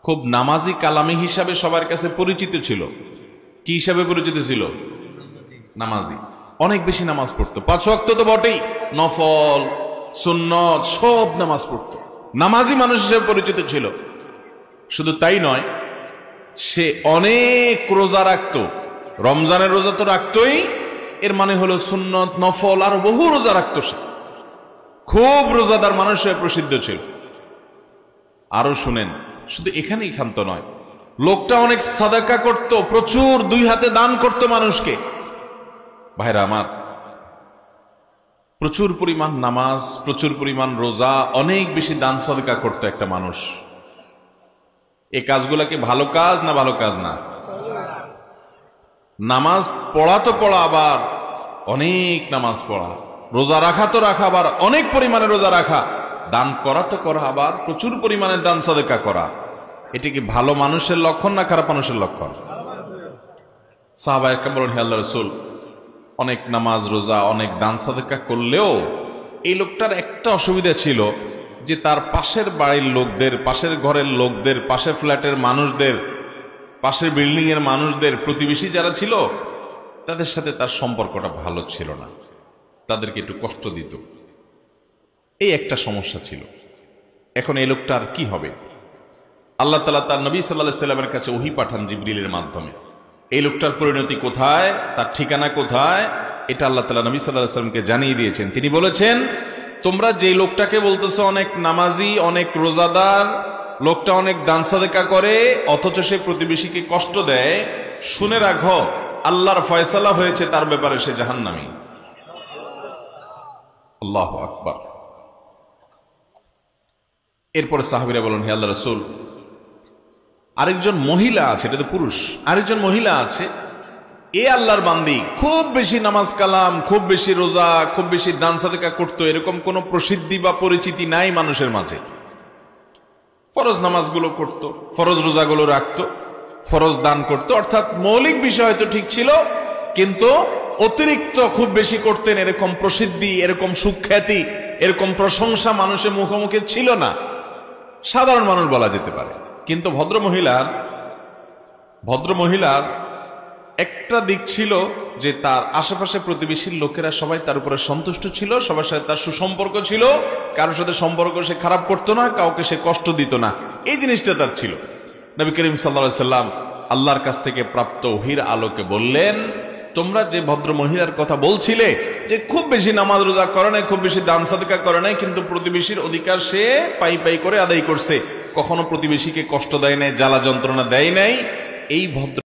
খুব নামাজি কালামি হিসাবে সবার কাছে পরিচিত ছিল। কি হিসাবে পরিচিত ছিল? নামাজি। অনেক বেশি নামাজ পড়তো, 5 ওয়াক্ত তো বটেই, নফল সুন্নত সব নামাজ পড়তো, নামাজি মানুষ হিসেবে পরিচিত ছিল। শুধু তাই নয়, সে অনেক রোজা রাখতো। রমজানের রোজা তো রাখতোই, এর মানে হলো সুন্নত নফল আর বহু রোজা রাখতো। সে খুব রোজাদার মানুষ হিসেবে প্রসিদ্ধ ছিল। আরো শুনেন, শুধু এখানেই ক্ষান্ত নয়, লোকটা অনেক সাদাকা করত, প্রচুর 2 হাতে দান করত মানুষকে। ভাইরা আমার, প্রচুর পরিমাণ নামাজ, প্রচুর পরিমাণ রোজা, অনেক বেশি দান সাদাকা করত একটা মানুষ। এই কাজগুলা কি ভালো কাজ না ভালো কাজ না? নামাজ পড়া তো পড়া, আবার অনেক নামাজ পড়া, রোজা রাখা তো রাখা, আবার অনেক পরিমাণে রোজা রাখা, দান করা তো করা, আবার প্রচুর পরিমাণে দান সাদাকা করা। এটা কি ভালো মানুষের লক্ষণ না খারাপ মানুষের লক্ষণ? সাহাবায়ে কেরাম বলেন, হে আল্লাহর রাসূল, অনেক নামাজ রোজা অনেক দান সাদাকা করলেও এই লোকটার একটা অসুবিধা ছিল, যে তার পাশের বাড়ির লোকদের, পাশের ঘরের লোকদের, পাশের ফ্ল্যাটের মানুষদের, পাশের বিল্ডিং এর মানুষদের, প্রতিবেশী যারা ছিল তাদের সাথে তার সম্পর্কটা ভালো ছিল না, তাদেরকে একটু কষ্ট দিত। এই একটা সমস্যা ছিল। এখন এই লোকটার কি হবে? আল্লাহ তাআলা তার নবী সাল্লাল্লাহু আলাইহি ওয়াসাল্লামের কাছে ওহী পাঠান জিবরিলের মাধ্যমে। এই লোকটার পরিণতি কোথায়, তার ঠিকানা কোথায়, এটা আল্লাহ তাআলা নবী সাল্লাল্লাহু আলাইহি ওয়াসাল্লামকে জানিয়ে দিয়েছেন। তিনি বলেছেন, তোমরা যে লোকটাকে বলতেছো অনেক নামাজি, অনেক রোজাদার, লোকটা অনেক দান সাদাকা করে, অথচ সে প্রতিবেশীকে কষ্ট দেয়, শুনে রাখো আল্লাহর ফয়সালা হয়েছে তার ব্যাপারে, সে জাহান্নামী। আল্লাহু আকবার। এরপরে সাহাবীরা বলেন, হে আল্লাহর রাসূল, আরেকজন মহিলা আছে, এটা তো পুরুষ, আরেকজন মহিলা আছে, এ আল্লাহর বান্দি, খুব বেশি নামাজ কালাম, খুব বেশি রোজা, খুব বেশি দান সাদাকা করতো, এরকম কোন প্রসিদ্ধি বা পরিচিতি নাই মানুষের মাঝে। ফরজ নামাজগুলো করত, ফরজ রোজাগুলো রাখতো, ফরজ দান করত, অর্থাৎ মৌলিক বিষয় তো ঠিক ছিল, কিন্তু অতিরিক্ত খুব বেশি করতেন, এরকম প্রসিদ্ধি, এরকম সুখ্যাতি, এরকম প্রশংসা মানুষের মুখোমুখি ছিল না। সাধারণ মানুষ বলা যেতে পারে। কিন্তু ভদ্রমহিলার একটা দিক ছিল যে তার আশেপাশে প্রতিবেশীর লোকেরা সবাই তার উপরে সন্তুষ্ট ছিল, সবার সাথে তার সুসম্পর্ক ছিল, কারোর সাথে সম্পর্ক সে খারাপ করতো না, কাউকে সে কষ্ট দিত না, এই জিনিসটা তার ছিল। নবী করিম সাল্লাল্লাহু আলাইহি সাল্লাম আল্লাহর কাছ থেকে প্রাপ্ত ওহীর আলোকে বললেন, তোমরা যে ভদ্র মহিলার কথা বলছিলে, যে খুব বেশি নামাজ রোজা করে নাই, খুব বেশি দান সাদাকা করে নাই, কিন্তু প্রতিবেশীর অধিকার সে পাই পাই করে আদায় করছে, কখনো প্রতিবেশীকে কষ্ট দেয় নাই, জ্বালা যন্ত্রণা দেয় নাই, এই ভদ্র